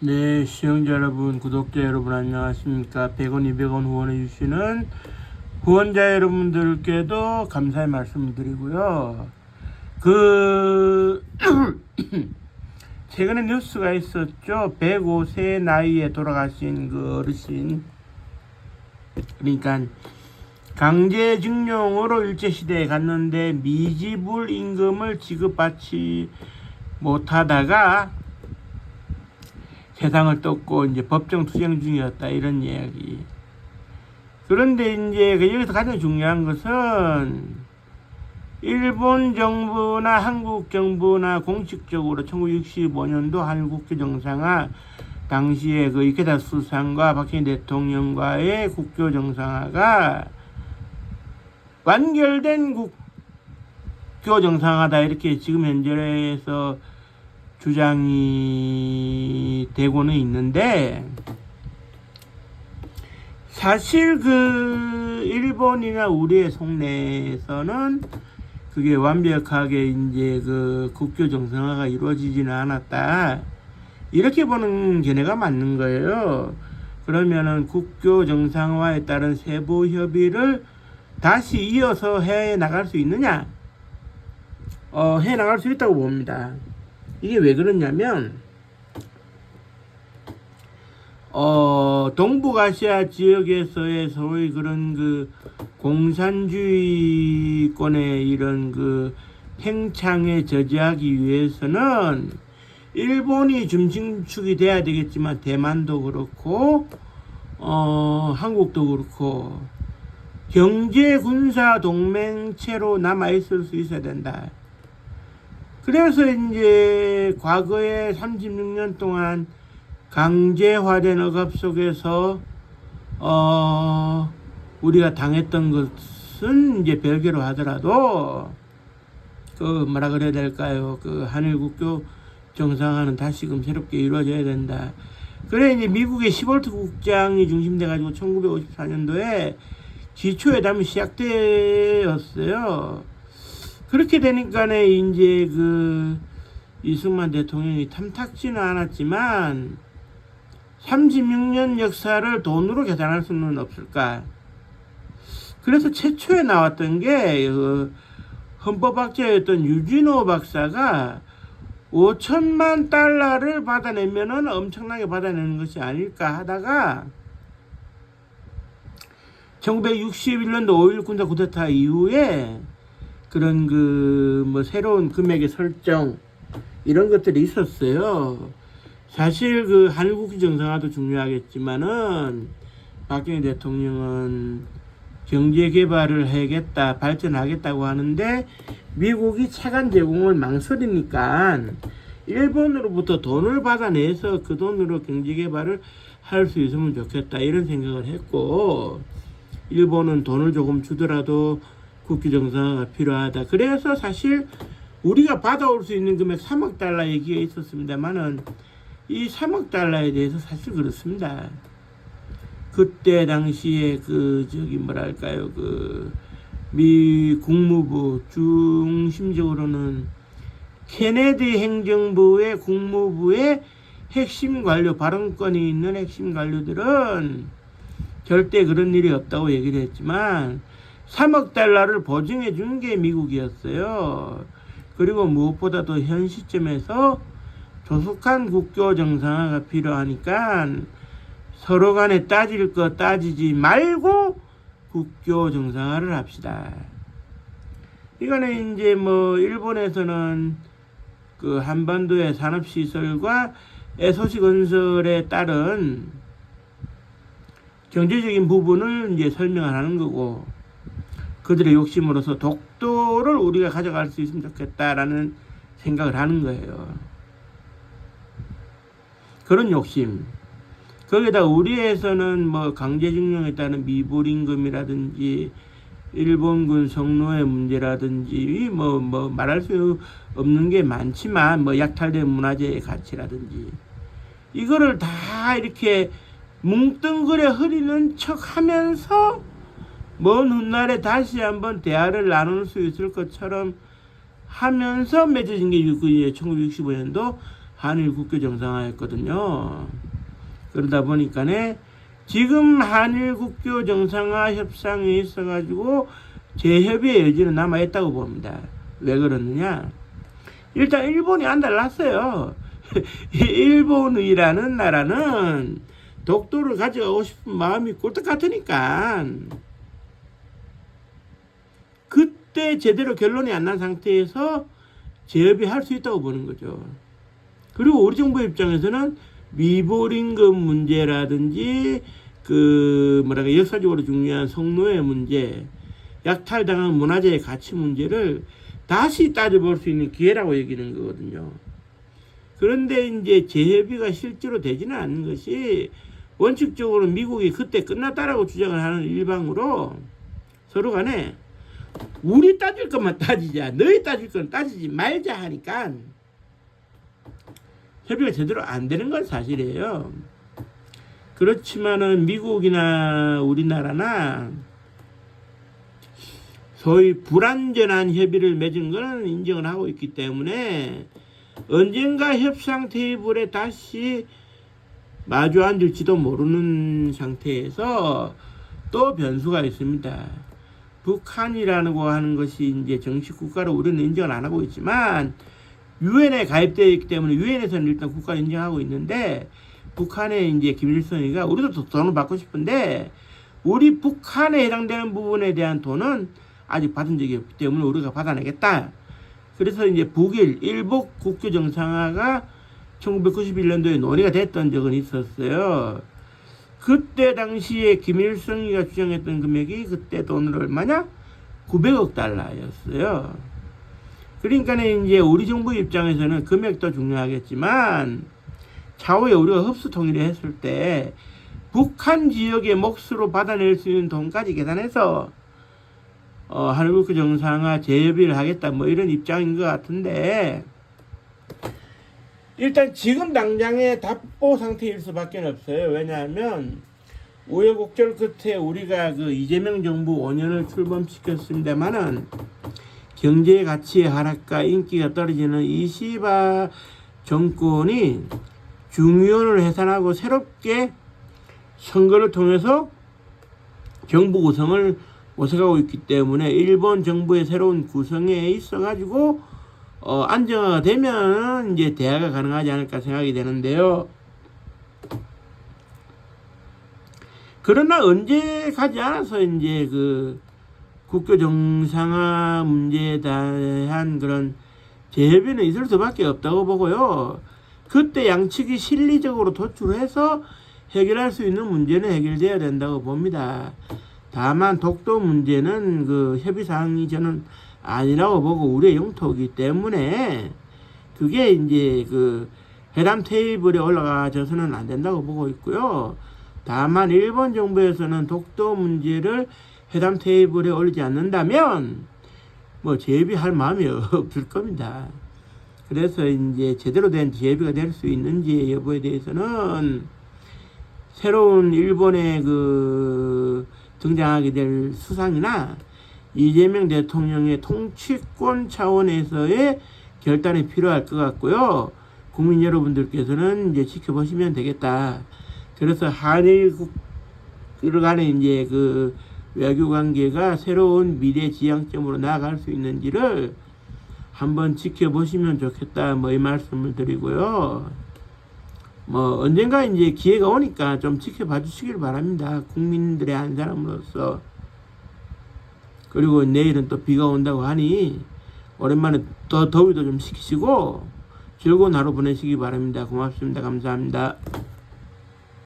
네, 시청자 여러분, 구독자 여러분 안녕하십니까? 100원, 200원 후원해 주시는 후원자 여러분들께도 감사의 말씀을 드리고요. 최근에 뉴스가 있었죠. 105세 나이에 돌아가신 그 어르신, 그러니까 강제징용으로 일제시대에 갔는데 미지불 임금을 지급받지 못하다가 세상을 떴고 이제 법정 투쟁 중이었다, 이런 이야기. 그런데 이제 여기서 가장 중요한 것은 일본 정부나 한국 정부나 공식적으로 1965년도 한국교 정상화 당시에 그 이케다 수상과 박정희 대통령과의 국교 정상화가 완결된 국교 정상화다, 이렇게 지금 현재에서 주장이 되고는 있는데, 사실 그 일본이나 우리의 속내에서는 그게 완벽하게 이제 그 국교 정상화가 이루어지지는 않았다, 이렇게 보는 견해가 맞는 거예요. 그러면은 국교 정상화에 따른 세부 협의를 다시 이어서 해 나갈 수 있느냐? 해 나갈 수 있다고 봅니다. 이게 왜 그러냐면, 동북아시아 지역에서의 소위 그런 그 공산주의권의 이런 그 팽창에 저지하기 위해서는 일본이 중심축이 돼야 되겠지만, 대만도 그렇고, 한국도 그렇고, 경제 군사 동맹체로 남아있을 수 있어야 된다. 그래서 이제 과거에 36년 동안 강제화된 억압 속에서 우리가 당했던 것은 이제 별개로 하더라도 그 뭐라 그래야 될까요? 그 한일 국교 정상화는 다시금 새롭게 이루어져야 된다. 그래 이제 미국의 시볼트 국장이 중심돼 가지고 1954년도에 기초회담이 시작되었어요. 그렇게 되니까는 이제 그 이승만 대통령이 탐탁지는 않았지만 36년 역사를 돈으로 계산할 수는 없을까. 그래서 최초에 나왔던 게 그 헌법학자였던 유진호 박사가 5천만 달러를 받아내면은 엄청나게 받아내는 것이 아닐까 하다가 1961년도 5.16 군사 쿠데타 이후에 그런 그 뭐 새로운 금액의 설정, 이런 것들이 있었어요. 사실 그 한국교 정상화도 중요하겠지만은 박정희 대통령은 경제 개발을 해야겠다, 발전하겠다고 하는데 미국이 차관 제공을 망설이니까 일본으로부터 돈을 받아내서 그 돈으로 경제 개발을 할 수 있으면 좋겠다, 이런 생각을 했고, 일본은 돈을 조금 주더라도 국교 정상화가 필요하다. 그래서 사실 우리가 받아올 수 있는 금액 3억 달러 얘기가 있었습니다만은 이 3억 달러에 대해서 사실 그렇습니다. 그때 당시에 그 저기 뭐랄까요, 그 미 국무부 중심적으로는 케네디 행정부의 국무부의 핵심 관료, 발언권이 있는 핵심 관료들은 절대 그런 일이 없다고 얘기를 했지만 3억 달러를 보증해 준 게 미국이었어요. 그리고 무엇보다도 현 시점에서 조속한 국교 정상화가 필요하니까 서로 간에 따질 거 따지지 말고 국교 정상화를 합시다. 이거는 이제 뭐 일본에서는 그 한반도의 산업시설과 에소시 건설에 따른 경제적인 부분을 이제 설명을 하는 거고, 그들의 욕심으로서 독도를 우리가 가져갈 수 있으면 좋겠다라는 생각을 하는 거예요. 그런 욕심. 거기다 우리에서는 뭐 강제징용에 따른 미불임금이라든지 일본군 성노예 문제라든지 뭐 말할 수 없는 게 많지만, 뭐 약탈된 문화재의 가치라든지 이거를 다 이렇게 뭉뚱그려 흐리는 척 하면서 먼 훗날에 다시 한번 대화를 나눌 수 있을 것처럼 하면서 맺어진 게 1965년도 한일 국교 정상화였거든요. 그러다 보니까네 지금 한일 국교 정상화 협상이 있어가지고 재협의의 여지는 남아있다고 봅니다. 왜 그러느냐? 일단 일본이 안달났어요. 일본이라는 나라는 독도를 가져가고 싶은 마음이 꼴떡 같으니까 그때 제대로 결론이 안 난 상태에서 재협의할 수 있다고 보는 거죠. 그리고 우리 정부 입장에서는 미보림급 문제라든지 역사적으로 중요한 성노예 문제, 약탈당한 문화재의 가치 문제를 다시 따져볼 수 있는 기회라고 여기는 거거든요. 그런데 이제 재협의가 실제로 되지는 않는 것이 원칙적으로 미국이 그때 끝났다라고 주장을 하는 일방으로 서로 간에 우리 따질 것만 따지자, 너희 따질 건 따지지 말자 하니까 협의가 제대로 안 되는 건 사실이에요. 그렇지만은 미국이나 우리나라나 소위 불완전한 협의를 맺은 것은 인정을 하고 있기 때문에 언젠가 협상 테이블에 다시 마주 앉을지도 모르는 상태에서 또 변수가 있습니다. 북한이라고 하는 것이 이제 정식 국가로 우리는 인정을 안 하고 있지만 유엔에 가입되어 있기 때문에 유엔에서는 일단 국가를 인정하고 있는데 북한의 이제 김일성이가 우리도 돈을 받고 싶은데 우리 북한에 해당되는 부분에 대한 돈은 아직 받은 적이 없기 때문에 우리가 받아내겠다. 그래서 이제 북일 일북 국교 정상화가 1991년도에 논의가 됐던 적은 있었어요. 그때 당시에 김일성이가 주장했던 금액이 그때 돈으로 얼마냐? 900억 달러였어요. 그러니까 이제 우리 정부 입장에서는 금액도 중요하겠지만 차후에 우리가 흡수 통일을 했을 때 북한 지역의 몫으로 받아낼 수 있는 돈까지 계산해서 한일국교 정상화 재협의를 하겠다 뭐 이런 입장인 것 같은데 일단 지금 당장의 답보 상태일 수밖에 없어요. 왜냐하면 우여곡절 끝에 우리가 이재명 정부 5년을 출범시켰습니다만은 경제 가치의 하락과 인기가 떨어지는 이 시바 정권이 중의원을 해산하고 새롭게 선거를 통해서 정부 구성을 모색하고 있기 때문에 일본 정부의 새로운 구성에 있어가지고 안정화가 되면 이제 대화가 가능하지 않을까 생각이 되는데요. 그러나 언제 가지 않아서 이제 국교 정상화 문제에 대한 그런 재협의는 있을 수밖에 없다고 보고요. 그때 양측이 실리적으로 도출해서 해결할 수 있는 문제는 해결돼야 된다고 봅니다. 다만 독도 문제는 협의사항이 저는 아니라고 보고 우리의 영토이기 때문에 그게 이제 회담 테이블에 올라가져서는 안 된다고 보고 있고요. 다만 일본 정부에서는 독도 문제를 회담 테이블에 올리지 않는다면 뭐 재협의할 마음이 없을 겁니다. 그래서 이제 제대로 된 재협의가 될 수 있는지 여부에 대해서는 새로운 일본의 등장하게 될 수상이나 이재명 대통령의 통치권 차원에서의 결단이 필요할 것 같고요. 국민 여러분들께서는 이제 지켜보시면 되겠다. 그래서 한일 간의 이제 외교 관계가 새로운 미래 지향점으로 나아갈 수 있는지를 한번 지켜보시면 좋겠다. 뭐 이 말씀을 드리고요. 뭐 언젠가 이제 기회가 오니까 좀 지켜봐 주시길 바랍니다. 국민들의 한 사람으로서. 그리고 내일은 또 비가 온다고 하니 오랜만에 더 더위도 좀 식히시고 즐거운 하루 보내시기 바랍니다. 고맙습니다. 감사합니다.